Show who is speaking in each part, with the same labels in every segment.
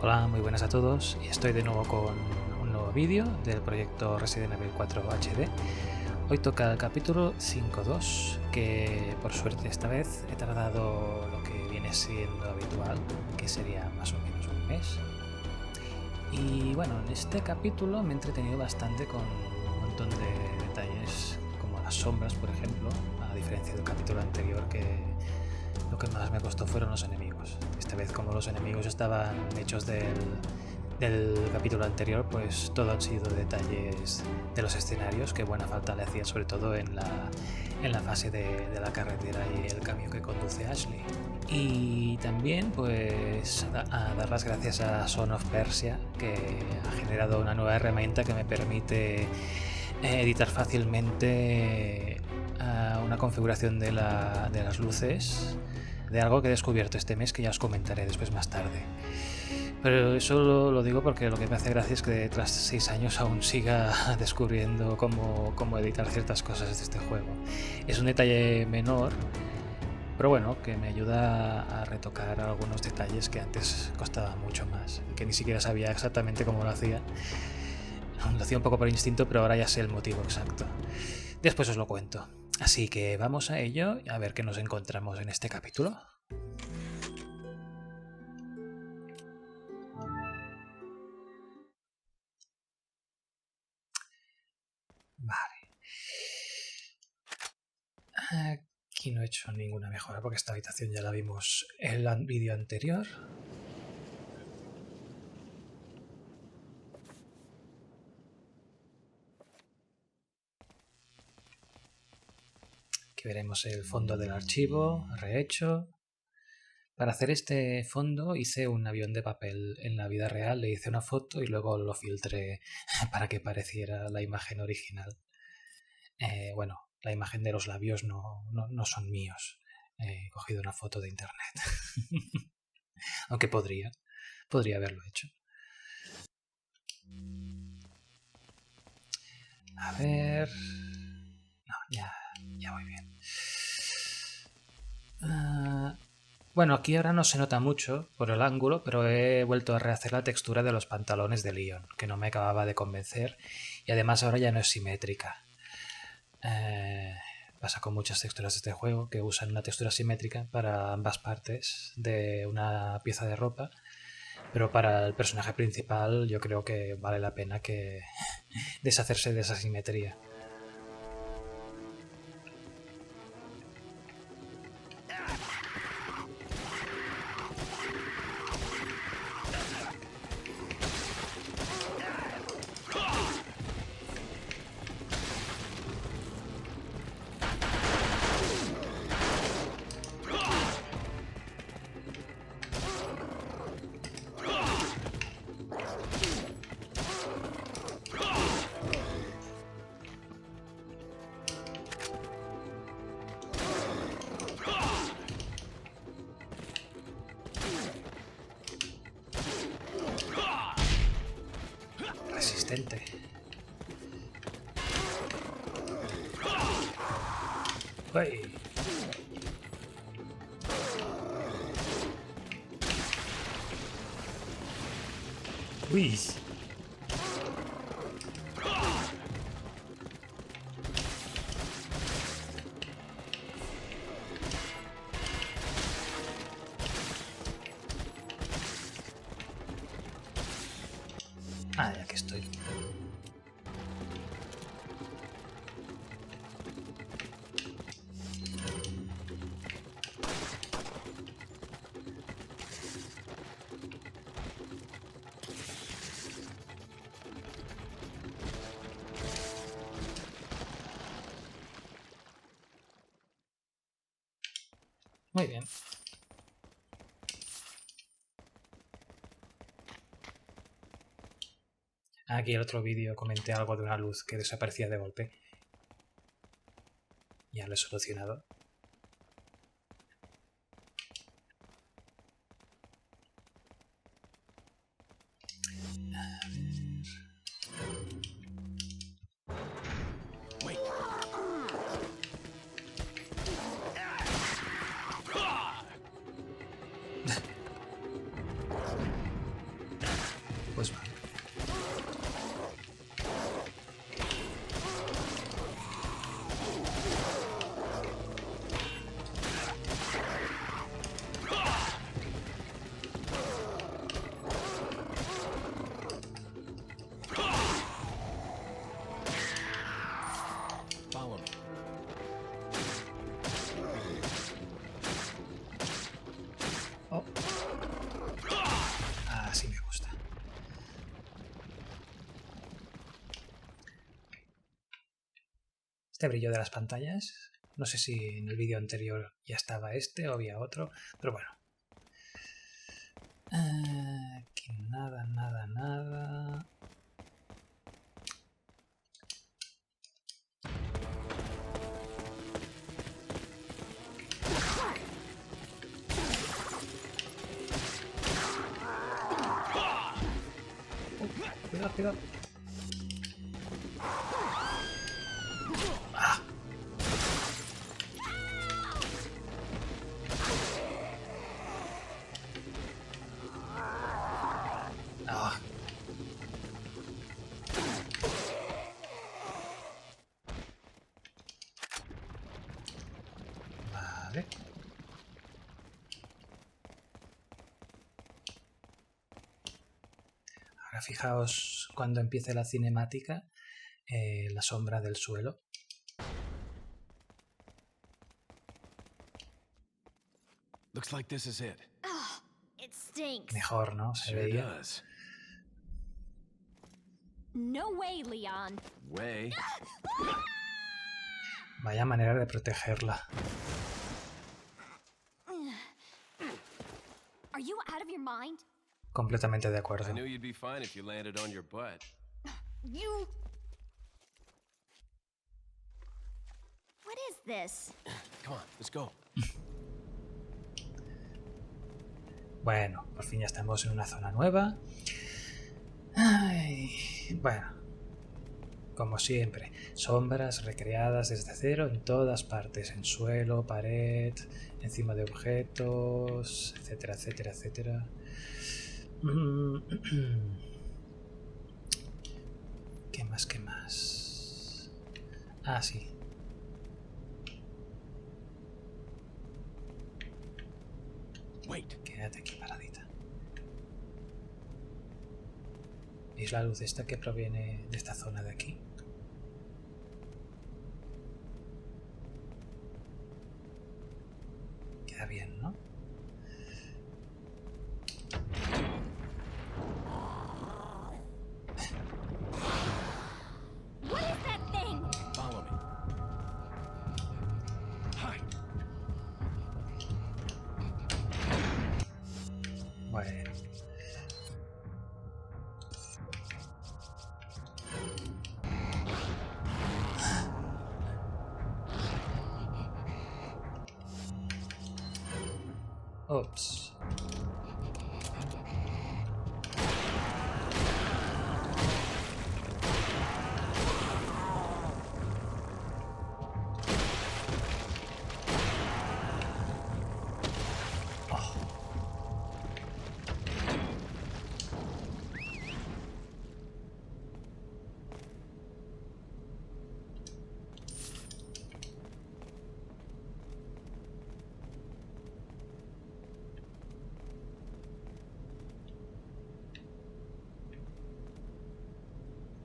Speaker 1: Hola, muy buenas a todos y estoy de nuevo con un nuevo vídeo del proyecto Resident Evil 4 HD. Hoy toca el capítulo 5.2, que por suerte esta vez he tardado lo que viene siendo habitual, que sería más o menos un mes. Y bueno, en este capítulo me he entretenido bastante con un montón de detalles, como las sombras, por ejemplo, a diferencia del capítulo anterior, que lo que más me costó fueron los enemigos. Esta vez, como los enemigos estaban hechos del capítulo anterior, pues todo han sido detalles de los escenarios que buena falta le hacía, sobre todo en la fase de la carretera y el camión que conduce Ashley. Y también pues a dar las gracias a Son of Persia, que ha generado una nueva herramienta que me permite editar fácilmente una configuración de las luces de algo que he descubierto este mes, que ya os comentaré después más tarde. Pero eso lo digo porque lo que me hace gracia es que tras 6 años aún siga descubriendo cómo editar ciertas cosas de este juego. Es un detalle menor, pero bueno, que me ayuda a retocar algunos detalles que antes costaba mucho más, que ni siquiera sabía exactamente cómo lo hacía. Lo hacía un poco por instinto, pero ahora ya sé el motivo exacto. Después os lo cuento. Así que vamos a ello, a ver qué nos encontramos en este capítulo. Vale. Aquí no he hecho ninguna mejora porque esta habitación ya la vimos en el vídeo anterior. Aquí veremos el fondo del archivo rehecho. Para hacer este fondo hice un avión de papel en la vida real, le hice una foto y luego lo filtré para que pareciera la imagen original. Bueno, la imagen de los labios no son míos. He cogido una foto de internet. Aunque podría haberlo hecho. A ver... No, ya voy bien. Bueno, aquí ahora no se nota mucho por el ángulo, pero he vuelto a rehacer la textura de los pantalones de Leon, que no me acababa de convencer, y además ahora ya no es simétrica. Pasa con muchas texturas de este juego, que usan una textura simétrica para ambas partes de una pieza de ropa, pero para el personaje principal yo creo que vale la pena que deshacerse de esa simetría. Resistente. ¡Ay! ¡Uy! Ah, ya que estoy. Muy bien. Aquí en el otro vídeo comenté algo de una luz que desaparecía de golpe. Ya lo he solucionado. este brillo de las pantallas. No sé si en el vídeo anterior ya estaba este o había otro, pero bueno. Aquí nada, nada, nada. Cuidado, cuidado. ¡Ah! ¡Ah! Vale. Ahora fijaos cuando empiece la cinemática, la sombra del suelo.
Speaker 2: Looks like this is it.
Speaker 3: Ugh, it stinks.
Speaker 1: Mejor, ¿no? Se
Speaker 2: Sure
Speaker 1: veía.
Speaker 2: does.
Speaker 3: No way, Leon.
Speaker 2: Way.
Speaker 1: Vaya manera de protegerla.
Speaker 3: Are you out of your mind?
Speaker 1: Completamente de
Speaker 2: I
Speaker 1: acuerdo.
Speaker 2: knew you'd be fine if you landed on your butt.
Speaker 3: You... What is this?
Speaker 2: Come on, let's go.
Speaker 1: Bueno, por fin ya estamos en una zona nueva. Ay, bueno, como siempre, sombras recreadas desde cero en todas partes, en suelo, pared, encima de objetos, etcétera, etcétera, etcétera. ¿Qué más? ¿Qué más? Ah, sí.
Speaker 2: Wait.
Speaker 1: Quédate aquí paradita. ¿Veis la luz esta que proviene de esta zona de aquí? Queda bien, ¿no?
Speaker 3: What is that thing?
Speaker 2: Follow me. Hi.
Speaker 1: Bueno. Ups.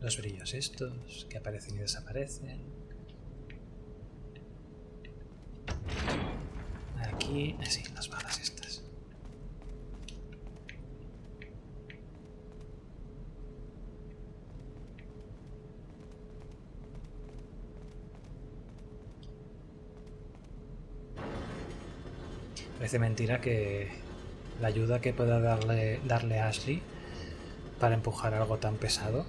Speaker 1: Los brillos estos que aparecen y desaparecen. Aquí, así, las balas estas. Parece mentira que la ayuda que pueda darle Ashley para empujar algo tan pesado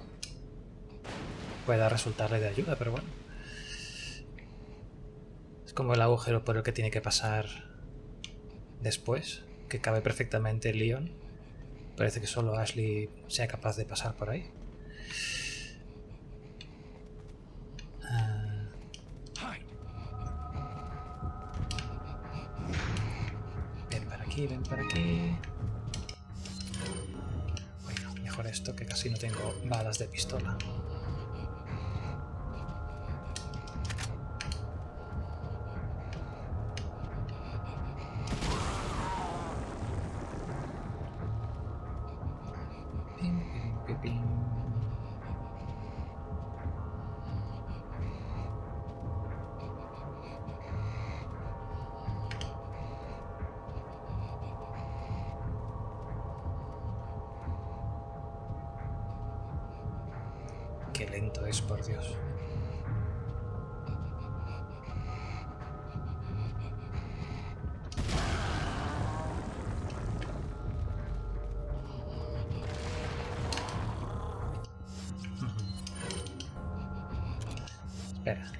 Speaker 1: pueda resultarle de ayuda, pero bueno. Es como el agujero por el que tiene que pasar después, que cabe perfectamente Leon. Parece que solo Ashley sea capaz de pasar por ahí. Ven para aquí, ven para aquí. Bueno, mejor esto, que casi no tengo balas de pistola. Pim, pim, pim, pim. Qué lento es, por Dios. Espera.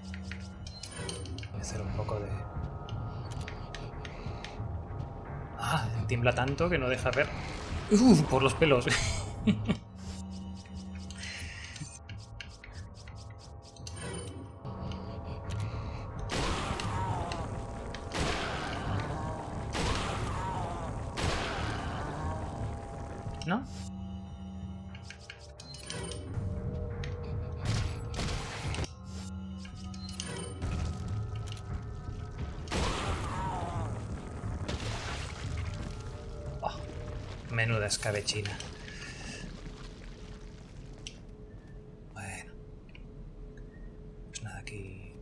Speaker 1: Voy a hacer un poco de... Ah, tiembla tanto que no deja ver. Por los pelos. ¿No? Oh, menuda escabechina. Bueno. Pues nada, aquí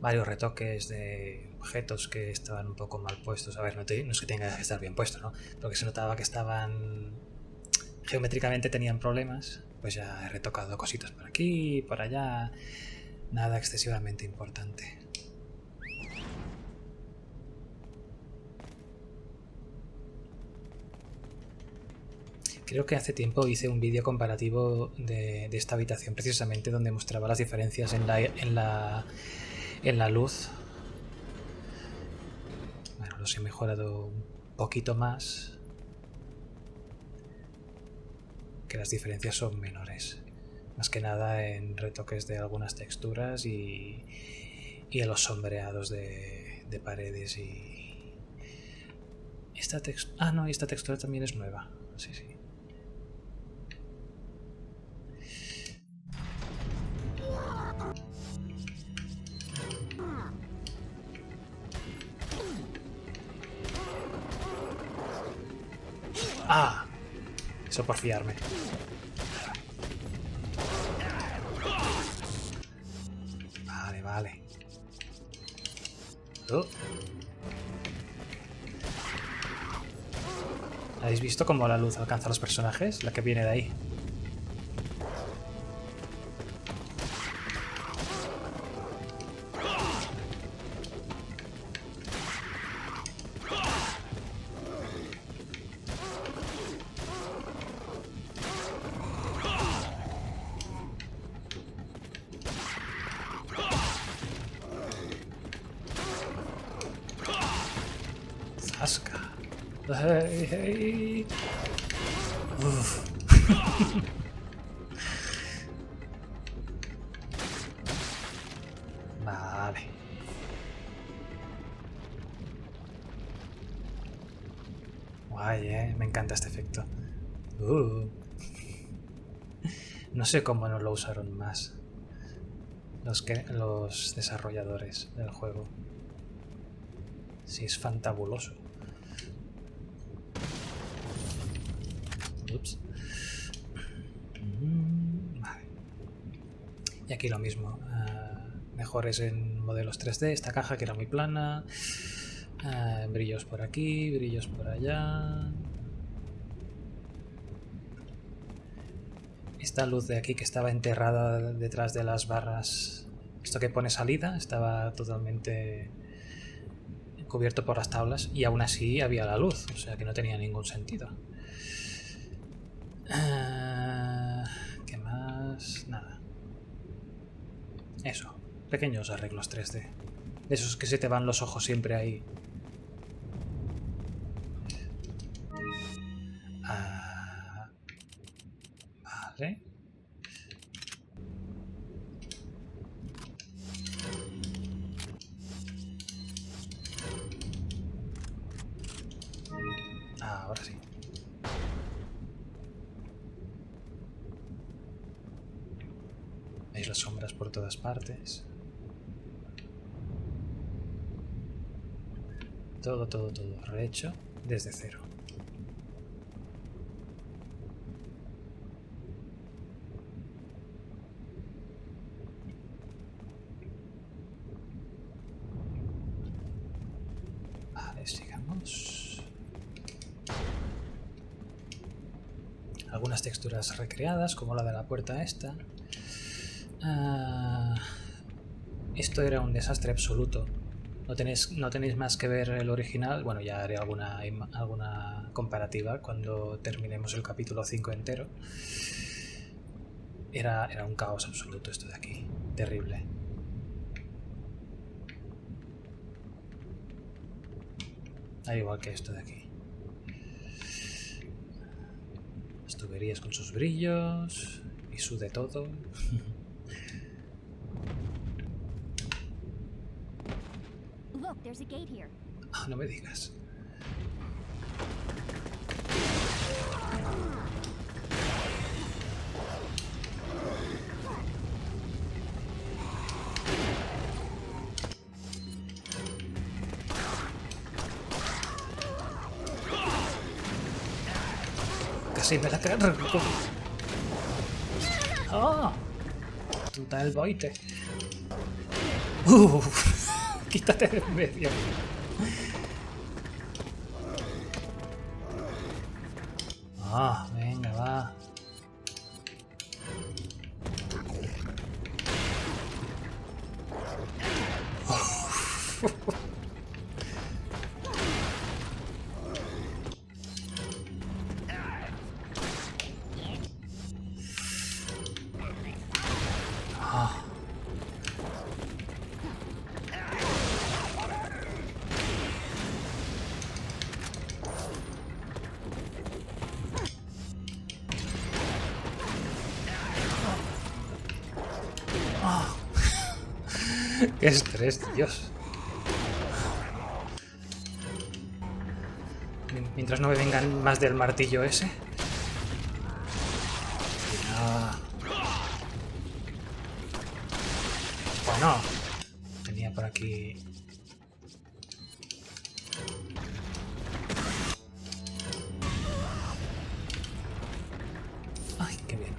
Speaker 1: varios retoques de objetos que estaban un poco mal puestos. A ver, no es que tenga que estar bien puesto, ¿no? Pero que se notaba que estaban... geométricamente tenían problemas. Pues ya he retocado cositas por aquí, por allá. Nada excesivamente importante. Creo que hace tiempo hice un vídeo comparativo de esta habitación, precisamente donde mostraba las diferencias en la luz. Bueno, los he mejorado un poquito más, que las diferencias son menores. Más que nada en retoques de algunas texturas y en los sombreados de paredes y... Esta textura... Ah, no, esta textura también es nueva. Sí, sí. ¡Ah! Eso por fiarme. Vale, vale. ¿Habéis visto cómo la luz alcanza a los personajes? La que viene de ahí. Zasca. Hey, hey. Uf. Vale. Guay, me encanta este efecto. No sé cómo no lo usaron más los desarrolladores del juego. Sí, es fantabuloso. Ups. Vale. Y aquí lo mismo. Mejores en modelos 3D. Esta caja que era muy plana. Brillos por aquí, brillos por allá. Esta luz de aquí que estaba enterrada detrás de las barras. Esto que pone salida estaba totalmente cubierto por las tablas y aún así había la luz. O sea que no tenía ningún sentido. ¿Qué más? Nada. Eso. Pequeños arreglos 3D. De esos que se te van los ojos siempre ahí. Vale. Ahora sí. Veis las sombras por todas partes. Todo rehecho desde cero. Vale, sigamos. Algunas texturas recreadas, como la de la puerta esta. Esto era un desastre absoluto. No tenéis más que ver el original. Bueno, ya haré alguna comparativa cuando terminemos el capítulo 5 entero. Era un caos absoluto esto de aquí. Terrible. Al igual que esto de aquí. Las tuberías con sus brillos y su de todo.
Speaker 3: Look, there's a gate here.
Speaker 1: Ah, no me digas. Casi me la cargo. ¡Oh! Total boite. Quítate de en medio. Ah, venga, va. ¡Qué estrés, Dios! Mientras no me vengan más del martillo ese. Ah. Bueno, tenía por aquí. Ay, qué bien.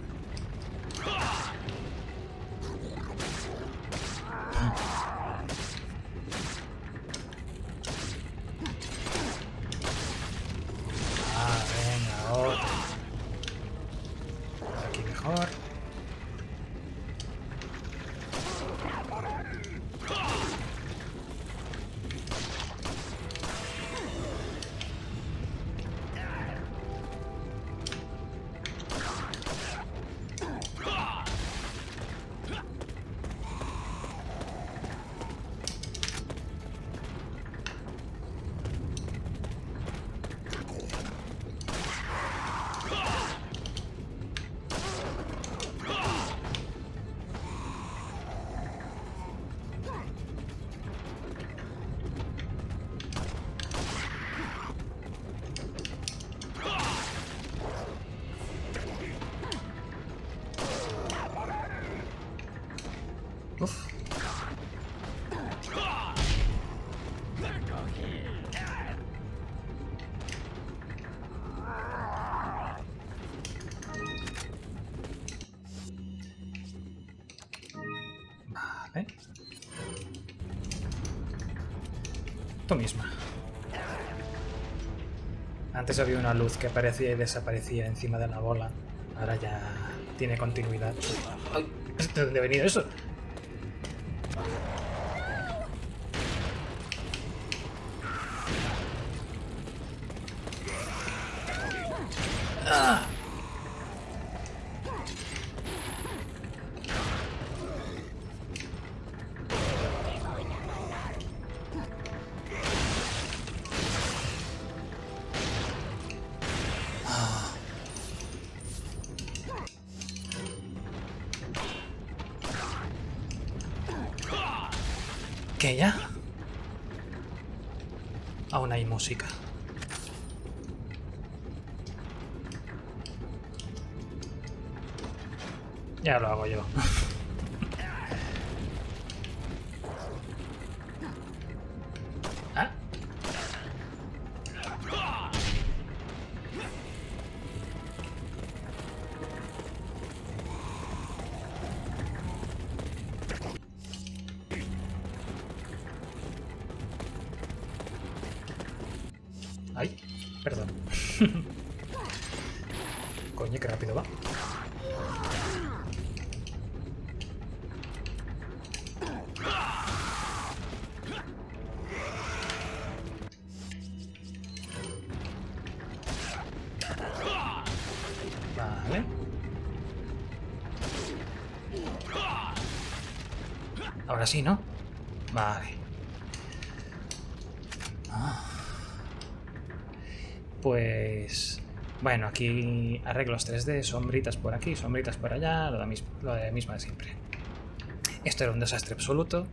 Speaker 1: Ah, venga, otro. Por aquí mejor. Uf. Vale. Tú misma. Antes había una luz que aparecía y desaparecía encima de la bola. Ahora ya tiene continuidad. ¡Ay! ¿De dónde ha venido eso? ¡Ah! ¿Qué ya? Aún hay música. Ya lo hago yo. ¿Ah? Ay, perdón. Coño, qué rápido va. Vale. Ahora sí, ¿no? Vale. pues... Bueno, aquí arreglos 3D, sombritas por aquí, sombritas por allá, lo de misma de siempre. Esto era un desastre absoluto.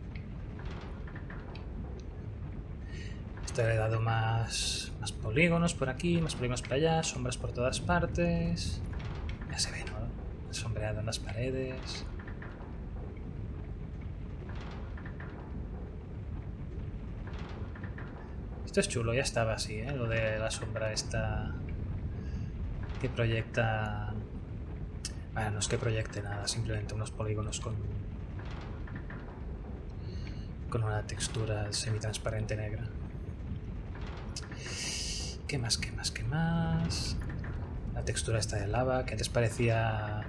Speaker 1: Esto le he dado más polígonos por aquí, más polígonos por allá, sombras por todas partes. Ya se ve, ¿no? Sombreado en las paredes. Esto es chulo, ya estaba así, ¿eh? Lo de la sombra esta que proyecta... Bueno, no es que proyecte nada, simplemente unos polígonos con una textura semitransparente negra. ¿Qué más, qué más, qué más? La textura esta de lava, que antes parecía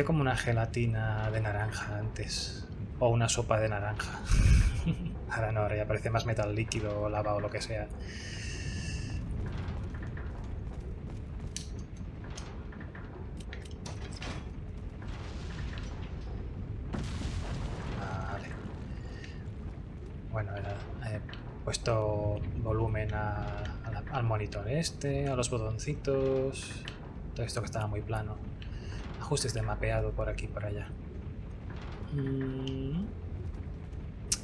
Speaker 1: como una gelatina de naranja antes. O una sopa de naranja. Ahora no, ahora ya parece más metal líquido o lava o lo que sea. Vale. Bueno, he puesto volumen al monitor este, a los botoncitos, todo esto que estaba muy plano. Ajustes de mapeado por aquí y por allá.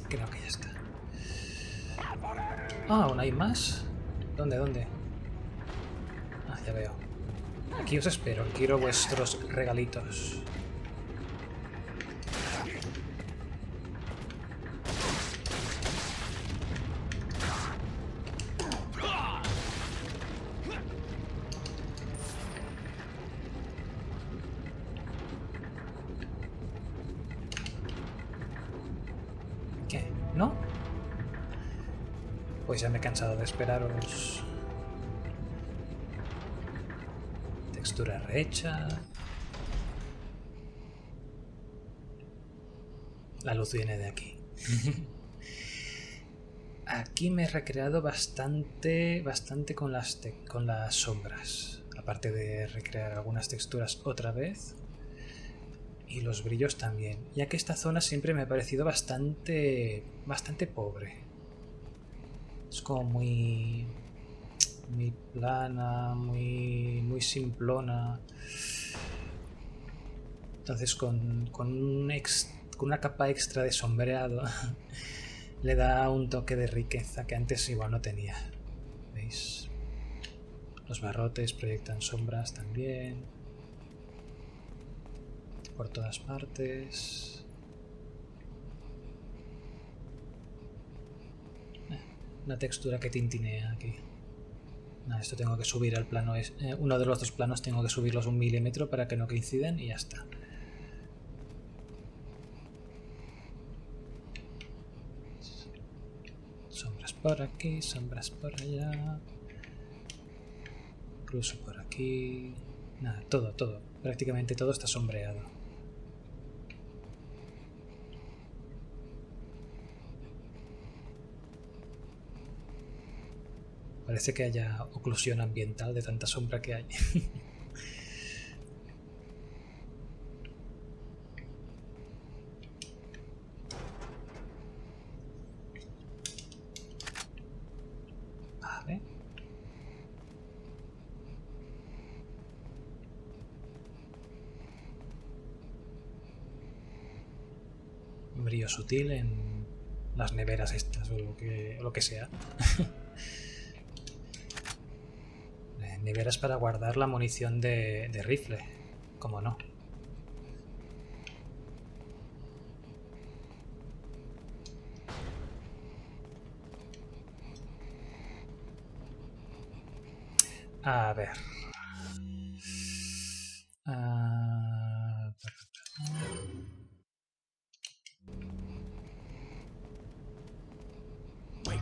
Speaker 1: Creo que ya está. Ah, ¿aún hay más? ¿Dónde? Ah, ya veo. Aquí os espero, quiero vuestros regalitos. ¿Qué? ¿No? Pues ya me he cansado de esperaros. Textura rehecha. La luz viene de aquí. Aquí me he recreado bastante con las sombras. Aparte de recrear algunas texturas otra vez. Y los brillos también. Ya que esta zona siempre me ha parecido bastante pobre. Es como muy plana, muy simplona. Entonces con una capa extra de sombreado le da un toque de riqueza que antes igual no tenía. ¿Veis? Los barrotes proyectan sombras también. Por todas partes. Una textura que tintinea aquí. Esto tengo que subir al plano. Uno de los dos planos tengo que subirlos 1 milímetro para que no coincidan y ya está. Sombras por aquí, sombras por allá. Incluso por aquí. Nada, todo. Prácticamente todo está sombreado. Parece que haya oclusión ambiental de tanta sombra que hay. Vale. Un brillo sutil en las neveras estas o lo que sea. Neveras para guardar la munición de rifle, como no. A ver.
Speaker 2: Wait.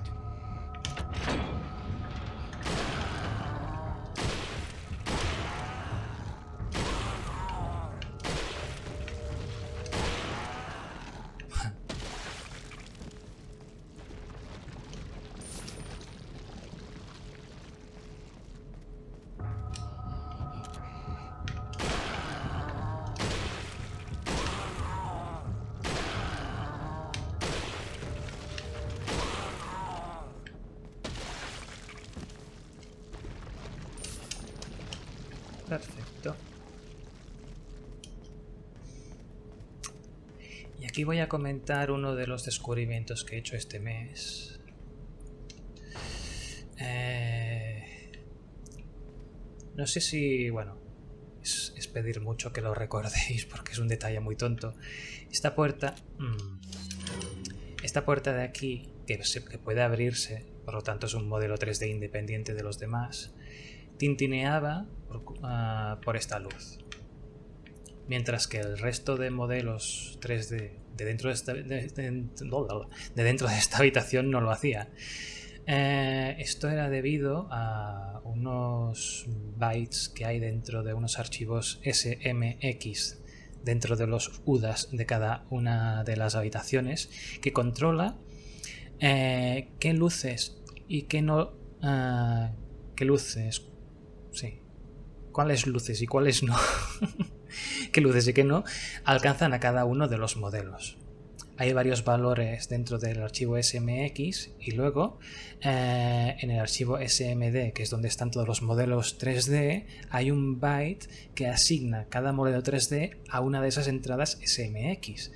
Speaker 1: Perfecto. Y aquí voy a comentar uno de los descubrimientos que he hecho este mes. No sé si, bueno, es pedir mucho que lo recordéis porque es un detalle muy tonto. Esta puerta de aquí, que puede abrirse, por lo tanto es un modelo 3D independiente de los demás, tintineaba por esta luz. Mientras que el resto de modelos 3D de dentro de esta habitación no lo hacía. Esto era debido a unos bytes que hay dentro de unos archivos SMX dentro de los UDAs de cada una de las habitaciones, que controla qué luces y qué no... qué luces... Sí. Cuáles luces y cuáles no... qué luces y qué no alcanzan a cada uno de los modelos. Hay varios valores dentro del archivo SMX y luego en el archivo SMD, que es donde están todos los modelos 3D, hay un byte que asigna cada modelo 3D a una de esas entradas SMX.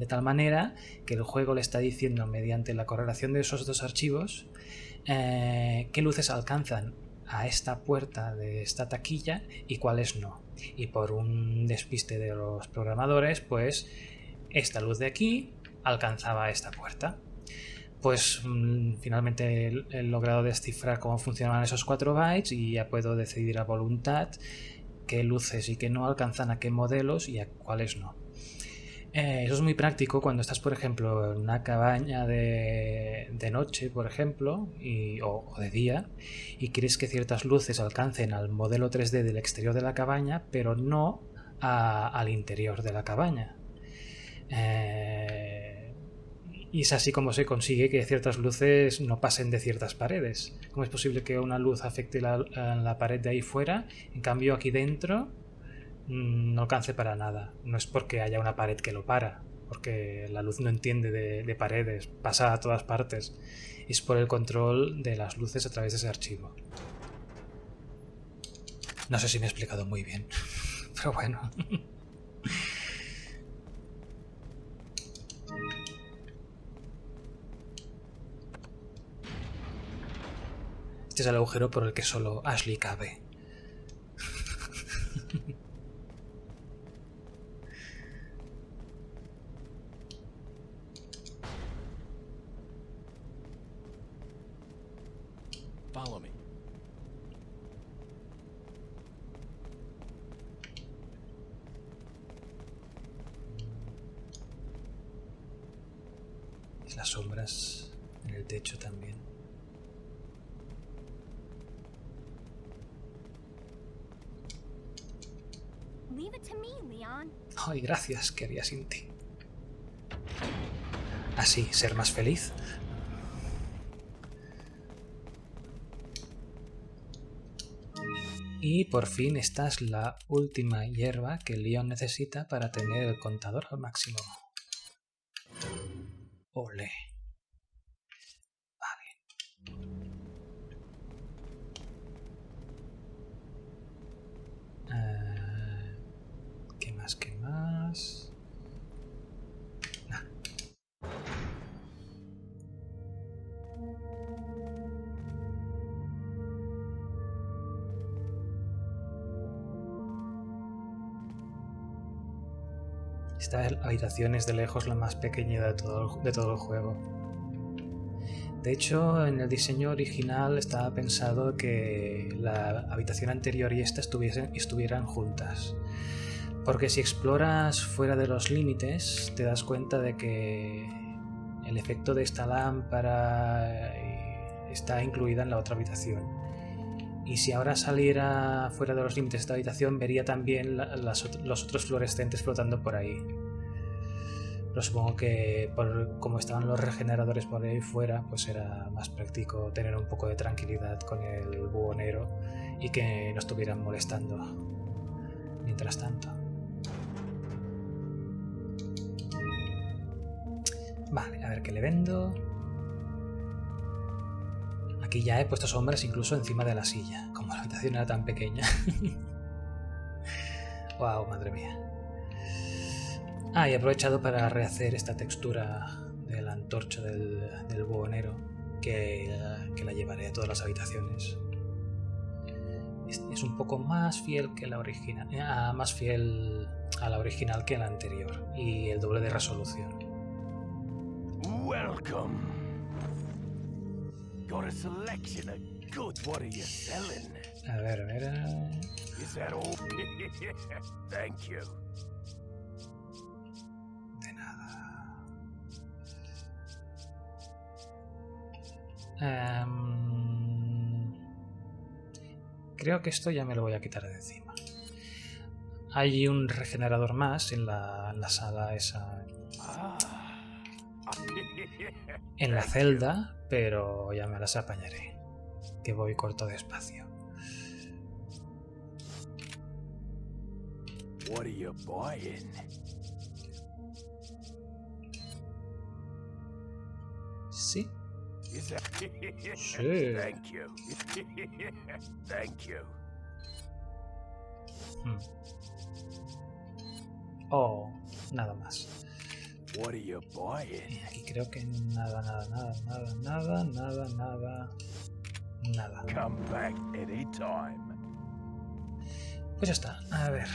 Speaker 1: De tal manera que el juego le está diciendo mediante la correlación de esos dos archivos qué luces alcanzan a esta puerta de esta taquilla y cuáles no. Y por un despiste de los programadores, pues esta luz de aquí alcanzaba esta puerta. Pues finalmente he logrado descifrar cómo funcionaban esos 4 bytes y ya puedo decidir a voluntad qué luces y qué no alcanzan a qué modelos y a cuáles no. Eso es muy práctico cuando estás, por ejemplo, en una cabaña de noche, por ejemplo, o de día, y quieres que ciertas luces alcancen al modelo 3D del exterior de la cabaña, pero no al interior de la cabaña. Y es así como se consigue que ciertas luces no pasen de ciertas paredes. ¿Cómo es posible que una luz afecte la pared de ahí fuera? En cambio, aquí dentro no alcance para nada. No es porque haya una pared que lo para, porque la luz no entiende de paredes, pasa a todas partes. Es por el control de las luces a través de ese archivo. No sé si me he explicado muy bien, pero bueno. Este es el agujero por el que solo Ashley cabe.
Speaker 2: Follow me.
Speaker 1: Y las sombras en el techo también.
Speaker 3: Leave it to me, Leon.
Speaker 1: Ay, gracias, ¿qué haría sin ti? Así, ser más feliz. Y por fin esta es la última hierba que Leon necesita para tener el contador al máximo. Ole. ¿Qué más? ¿Qué más? Esta habitación es de lejos la más pequeña de todo el juego. De hecho, en el diseño original estaba pensado que la habitación anterior y esta estuvieran juntas. Porque si exploras fuera de los límites, te das cuenta de que el efecto de esta lámpara está incluida en la otra habitación. Y si ahora saliera fuera de los límites de esta habitación, vería también los otros fluorescentes flotando por ahí. Pero supongo que como estaban los regeneradores por ahí fuera, pues era más práctico tener un poco de tranquilidad con el buhonero y que no estuvieran molestando mientras tanto. Vale, a ver qué le vendo. Aquí ya he puesto sombras incluso encima de la silla, como la habitación era tan pequeña. Wow, madre mía. Ah, y he aprovechado para rehacer esta textura de la antorcha del buhonero que la llevaré a todas las habitaciones. Es un poco más fiel que la original, más fiel a la original que la anterior y el doble de resolución.
Speaker 2: Welcome. Got a selection of goods. What are you selling?
Speaker 1: A ver, a ver.
Speaker 2: Is that all? Thank you.
Speaker 1: De nada. Creo que esto ya me lo voy a quitar de encima. Hay un regenerador más en la sala esa. En la celda, pero ya me las apañaré. Que voy corto de espacio.
Speaker 2: What are you buying?
Speaker 1: Sí.
Speaker 2: Is that...
Speaker 1: Sí.
Speaker 2: Thank you. Thank you.
Speaker 1: Oh, nada más.
Speaker 2: What are you buying?
Speaker 1: Y aquí creo que nada.
Speaker 2: Come back anytime.
Speaker 1: Pues ya está. A ver.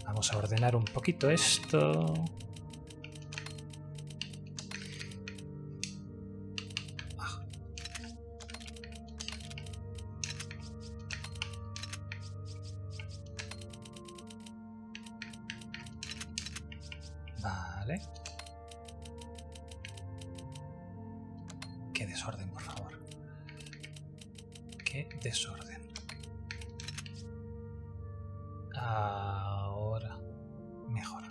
Speaker 1: Vamos a ordenar un poquito esto. Vale. Qué desorden, por favor. Qué desorden. Ahora mejor.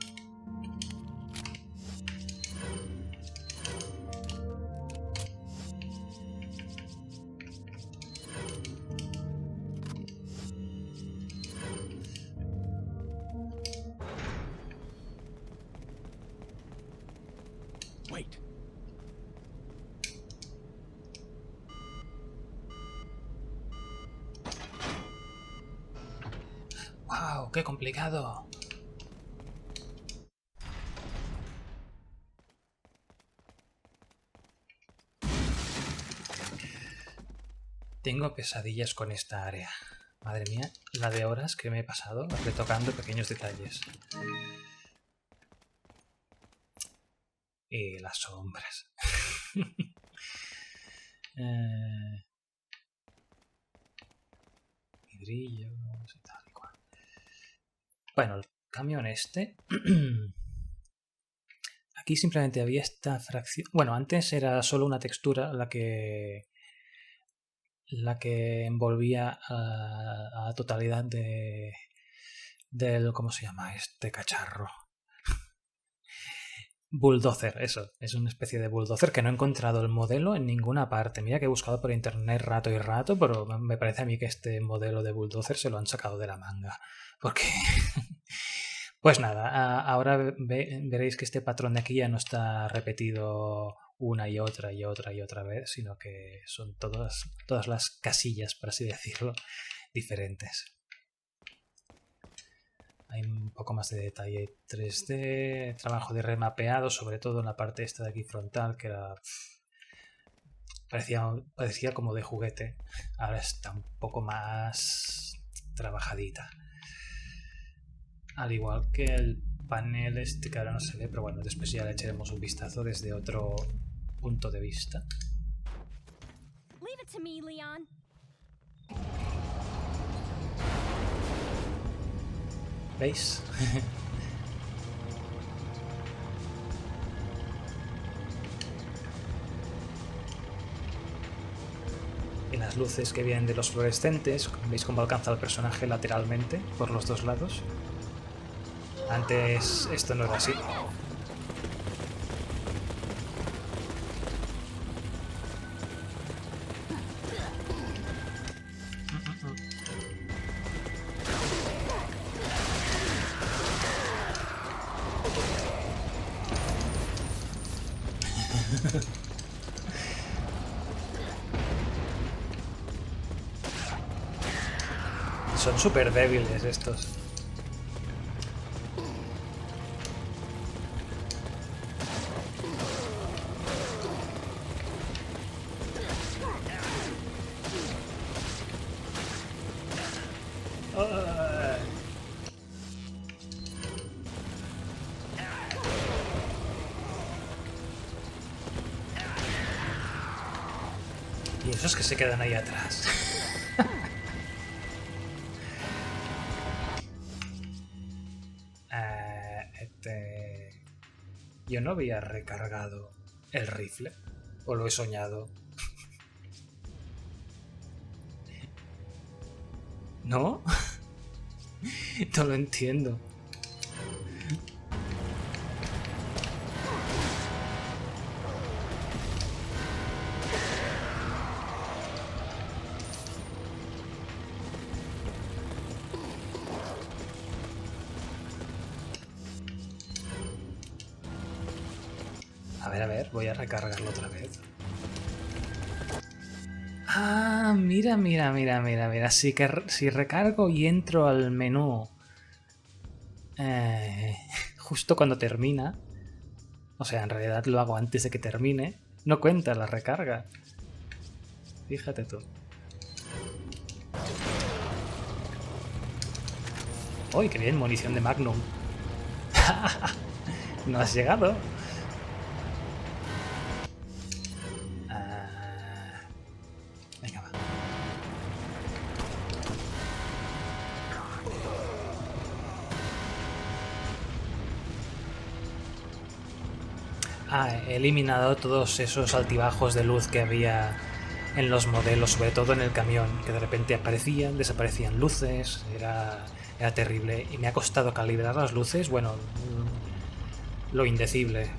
Speaker 2: Wait.
Speaker 1: ¡Wow! ¡Qué complicado! Tengo pesadillas con esta área. Madre mía, la de horas que me he pasado retocando pequeños detalles. Y las sombras. Y brillos y tal y cual. Bueno, el camión este... Aquí simplemente había esta fracción... Bueno, antes era solo una textura la que envolvía a la totalidad del... ¿Cómo se llama este cacharro? Bulldozer, eso. Es una especie de bulldozer que no he encontrado el modelo en ninguna parte. Mira que he buscado por internet rato y rato, pero me parece a mí que este modelo de bulldozer se lo han sacado de la manga. Porque... Pues nada, ahora veréis que este patrón de aquí ya no está repetido una y otra vez, sino que son todas las casillas, por así decirlo, diferentes. Hay un poco más de detalle 3D, trabajo de remapeado, sobre todo en la parte esta de aquí frontal, que era parecía como de juguete. Ahora está un poco más trabajadita. Al igual que el panel este, que ahora no se ve, pero bueno, después ya le echaremos un vistazo desde otro punto de vista.
Speaker 3: Leave it to me, Leon.
Speaker 1: ¿Veis? Y las luces que vienen de los fluorescentes, ¿veis cómo alcanza el personaje lateralmente por los dos lados? Antes esto no era así. Son súper débiles estos. Y esos que se quedan ahí atrás. Yo no había recargado el rifle. ¿O lo he soñado? ¿No? No lo entiendo. A ver, voy a recargarlo otra vez. Ah, mira. Si recargo y entro al menú justo cuando termina, o sea, en realidad lo hago antes de que termine, no cuenta la recarga. Fíjate tú. ¡Uy, qué bien! Munición de Magnum. ¿No has llegado? Venga, va. He eliminado todos esos altibajos de luz que había en los modelos, sobre todo en el camión, que de repente aparecían, desaparecían luces, era terrible. Y me ha costado calibrar las luces, bueno, lo indecible.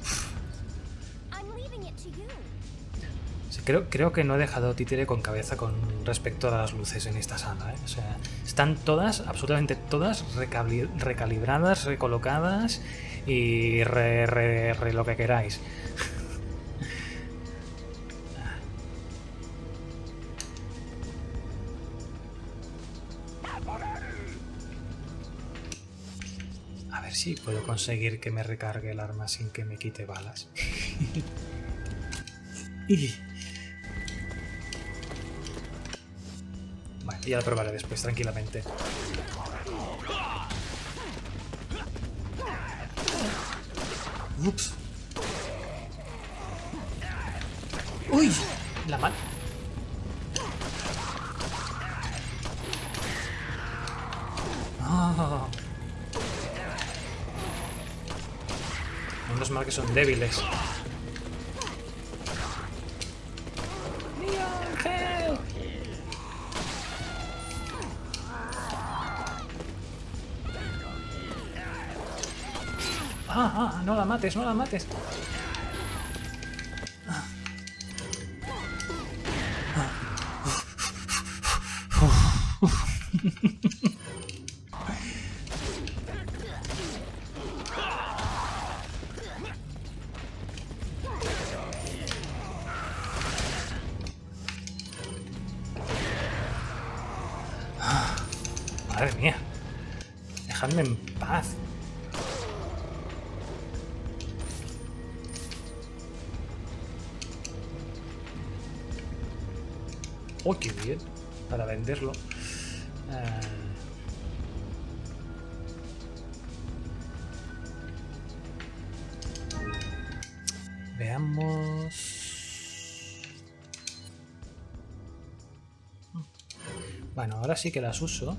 Speaker 1: Sí, creo que no he dejado títere con cabeza con respecto a las luces en esta sala, ¿eh? O sea, están todas, absolutamente todas, recalibradas, recolocadas y lo que queráis. A ver si puedo conseguir que me recargue el arma sin que me quite balas. Bueno, ya lo probaré después, tranquilamente. Ups. ¡Uy! La mano. Oh. Menos mal que son débiles. ¡Mi ángel! No la mates, no la mates. Madre mía. Dejadme en paz. ¡Oh, qué bien! Para venderlo. Veamos. Bueno, ahora sí que las uso.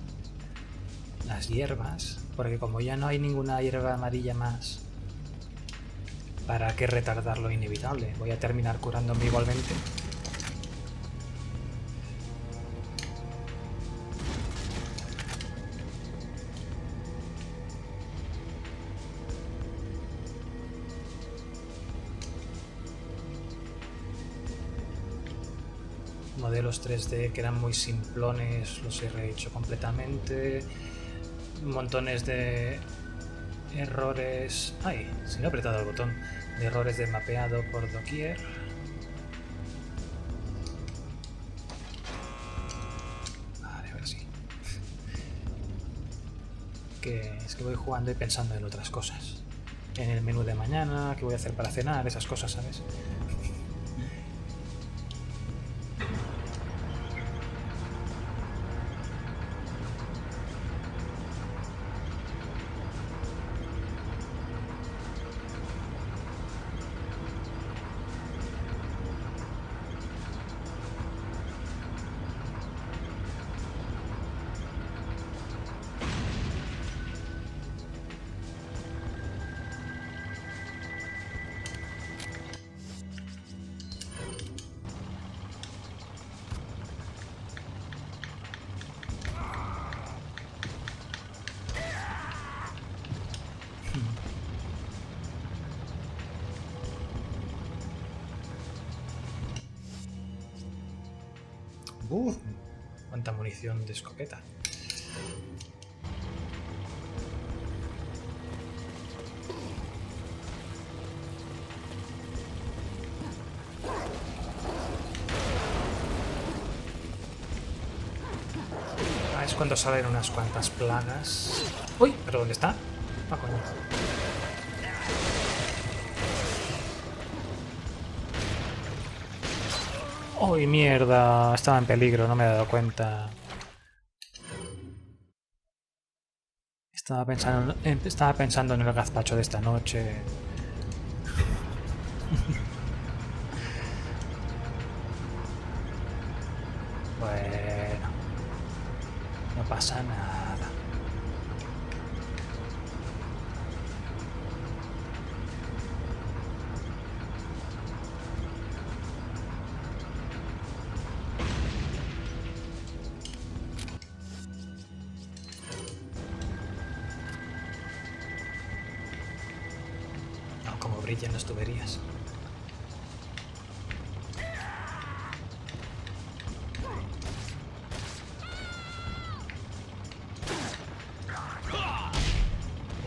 Speaker 1: Las hierbas. Porque como ya no hay ninguna hierba amarilla más, ¿para qué retardar lo inevitable? Voy a terminar curándome igualmente. Modelos 3D que eran muy simplones, los he rehecho completamente. Montones de errores. ¡Ay! Si no he apretado el botón. De errores de mapeado por doquier. Vale, ahora sí. Es que voy jugando y pensando en otras cosas. En el menú de mañana, qué voy a hacer para cenar, esas cosas, ¿sabes? Cuánta munición de escopeta. Es cuando salen unas cuantas plagas. ¡Uy! ¿Pero dónde está? Ah, coño. ¡Uy, mierda! Estaba en peligro, no me he dado cuenta. Estaba pensando en el gazpacho de esta noche. Bueno, no pasa nada. No, como brillan las tuberías.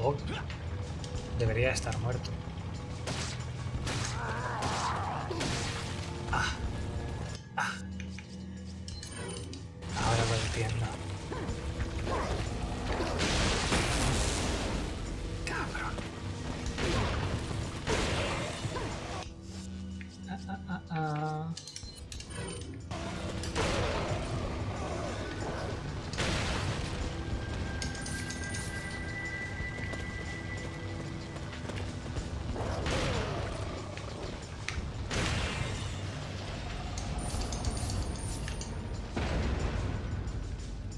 Speaker 1: Oh, debería estar muerto. Ahora lo entiendo. Cabrón.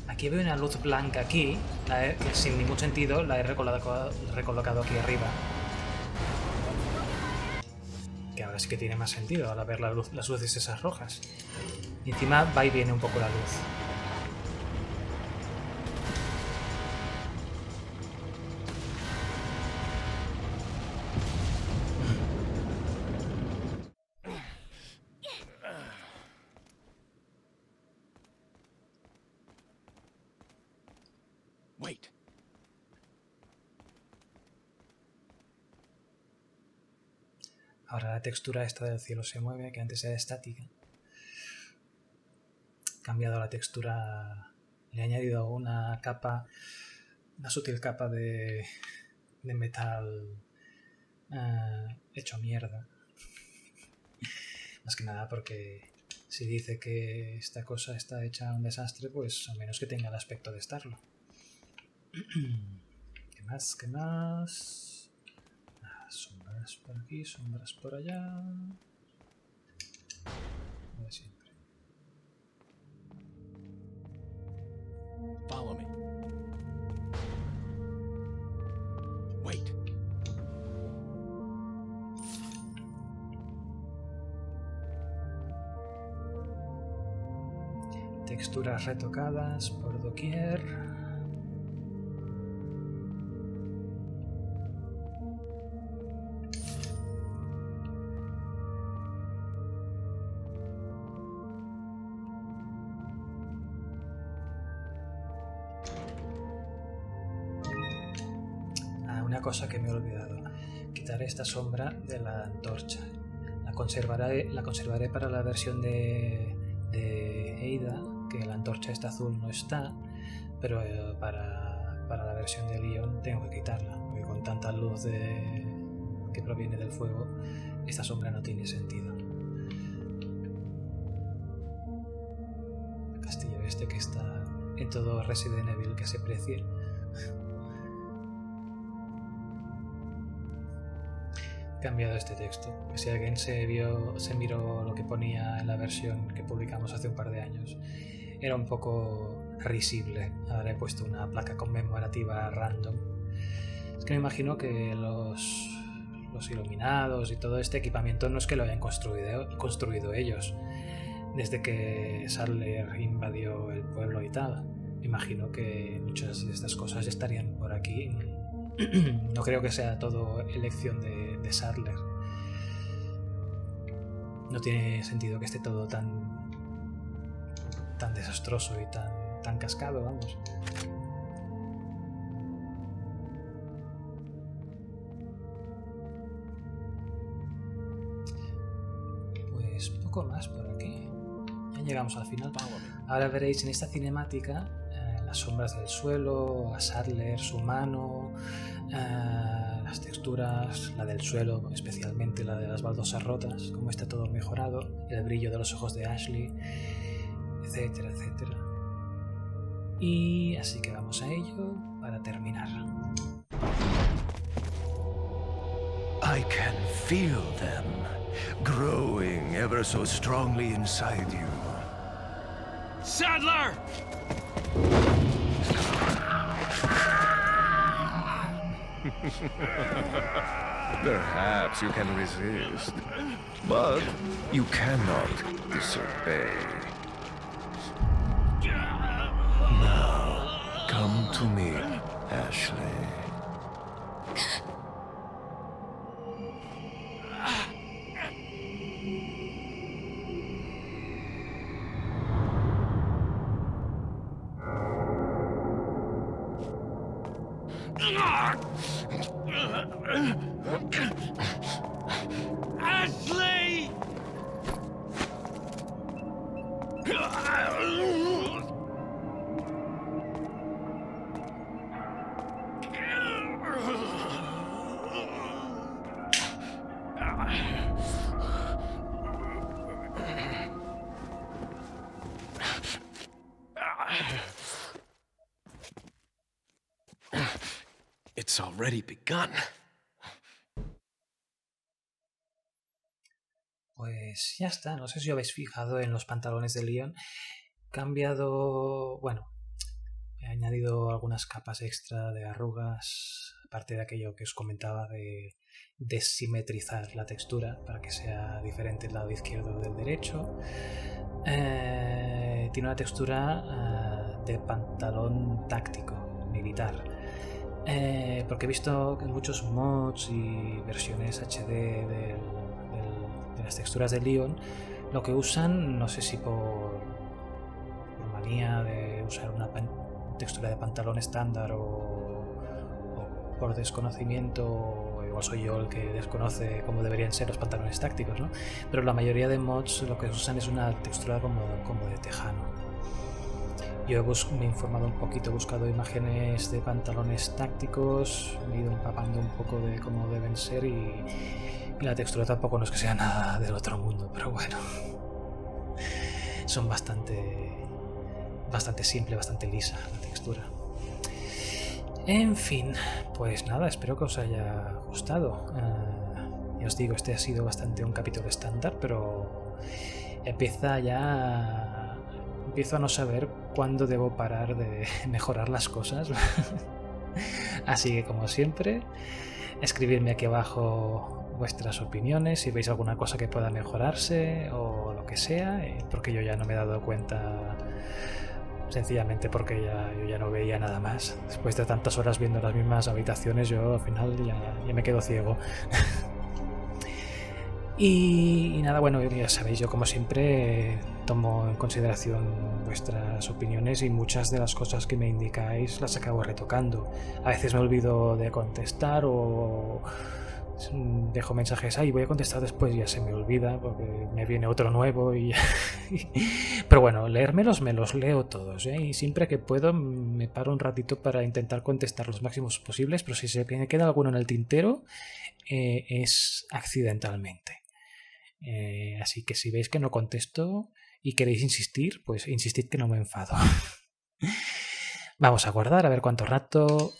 Speaker 1: Aquí veo una luz blanca aquí, que sin ningún sentido la he recolocado aquí arriba. Que ahora sí que tiene más sentido al ver las luces esas rojas. Y encima va y viene un poco la luz.
Speaker 2: Wait.
Speaker 1: Ahora la textura esta del cielo se mueve, que antes era estática. He cambiado la textura, le he añadido una sutil capa de metal hecho mierda. Más que nada porque si dice que esta cosa está hecha un desastre, pues a menos que tenga el aspecto de estarlo. ¿Qué más? ¿Qué más? Sombras por aquí, sombras por allá. Lo de siempre.
Speaker 2: Follow me. Wait.
Speaker 1: Texturas retocadas por doquier. Una cosa que me he olvidado, quitaré esta sombra de la antorcha. La conservaré para la versión de Ada, que la antorcha esta azul no está, pero para la versión de Leon tengo que quitarla, porque con tanta luz que proviene del fuego, esta sombra no tiene sentido. El castillo este que está en todo Resident Evil que se precie. Cambiado este texto, que si alguien se miró lo que ponía en la versión que publicamos hace un par de años, era un poco risible. Ahora he puesto una placa conmemorativa random. Es que me imagino que los iluminados y todo este equipamiento no es que lo hayan construido ellos desde que Saddler invadió el pueblo y tal. Me imagino que muchas de estas cosas estarían por aquí. No creo que sea todo elección de Saddler. No tiene sentido que esté todo tan tan desastroso y tan cascado, vamos. Pues poco más por aquí. Ya llegamos al final. Ahora veréis en esta cinemática las sombras del suelo, a Sadler, su mano, las texturas, la del suelo, especialmente la de las baldosas rotas, cómo está todo mejorado, el brillo de los ojos de Ashley, etcétera, etcétera. Y así que vamos a ello para terminar.
Speaker 2: I can feel them growing ever so strongly inside you.
Speaker 4: Sadler!
Speaker 2: Perhaps you can resist, but you cannot disobey. Now, come to me, Ashley.
Speaker 4: Ashley!
Speaker 2: It's already begun.
Speaker 1: Pues ya está, no sé si os habéis fijado en los pantalones de Leon. He cambiado, bueno, he añadido algunas capas extra de arrugas, aparte de aquello que os comentaba de desimetrizar la textura para que sea diferente el lado izquierdo del derecho. Tiene una textura de pantalón táctico, militar. Porque he visto que en muchos mods y versiones HD de las texturas de Leon lo que usan, no sé si por manía de usar una textura de pantalón estándar o por desconocimiento, o igual soy yo el que desconoce cómo deberían ser los pantalones tácticos, ¿no? Pero la mayoría de mods lo que usan es una textura como de tejano. Yo me he informado un poquito, he buscado imágenes de pantalones tácticos, me he ido empapando un poco de cómo deben ser y la textura tampoco no es que sea nada del otro mundo, pero bueno, son bastante simple, bastante lisa la textura. En fin, pues nada, espero que os haya gustado. Ya os digo, este ha sido bastante un capítulo estándar, pero empiezo a no saber cuándo debo parar de mejorar las cosas. Así que, como siempre, escribidme aquí abajo vuestras opiniones, si veis alguna cosa que pueda mejorarse o lo que sea, porque yo ya no me he dado cuenta, sencillamente porque yo ya no veía nada más. Después de tantas horas viendo las mismas habitaciones, yo al final ya me quedo ciego. Y nada, bueno, ya sabéis, yo como siempre tomo en consideración vuestras opiniones y muchas de las cosas que me indicáis las acabo retocando. A veces me olvido de contestar o dejo mensajes, voy a contestar después, ya se me olvida porque me viene otro nuevo y pero bueno, leérmelos me los leo todos, y siempre que puedo me paro un ratito para intentar contestar los máximos posibles, pero si se me queda alguno en el tintero es accidentalmente. Así que si veis que no contesto y queréis insistir, pues insistid, que no me enfado. Vamos a guardar a ver cuánto rato.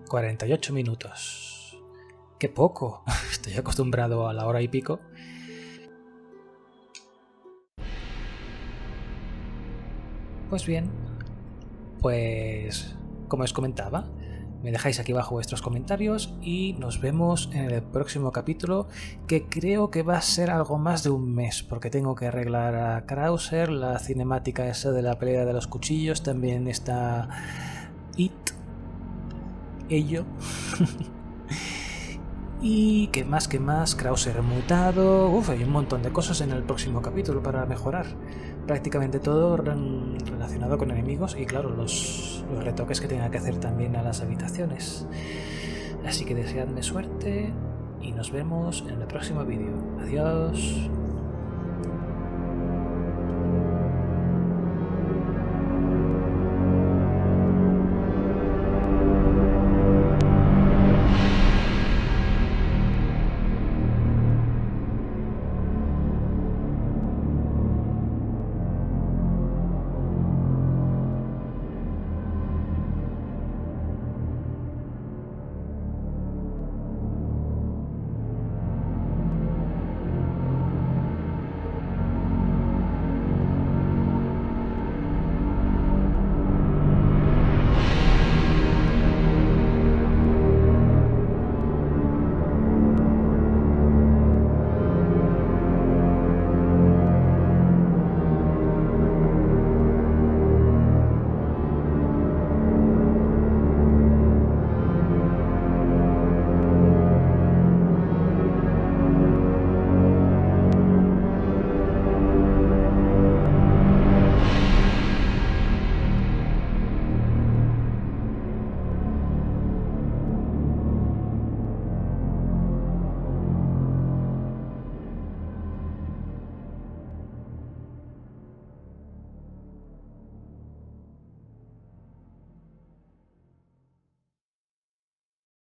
Speaker 1: ...48 minutos. ¡Qué poco! Estoy acostumbrado a la hora y pico. Pues bien, pues como os comentaba, me dejáis aquí abajo vuestros comentarios y nos vemos en el próximo capítulo, que creo que va a ser algo más de un mes, porque tengo que arreglar a Krauser, la cinemática esa de la pelea de los cuchillos, también está ello Y que más, Krauser mutado. Uf, hay un montón de cosas en el próximo capítulo para mejorar. Prácticamente todo relacionado con enemigos y claro, los retoques que tenga que hacer también a las habitaciones. Así que deseadme suerte y nos vemos en el próximo vídeo. Adiós.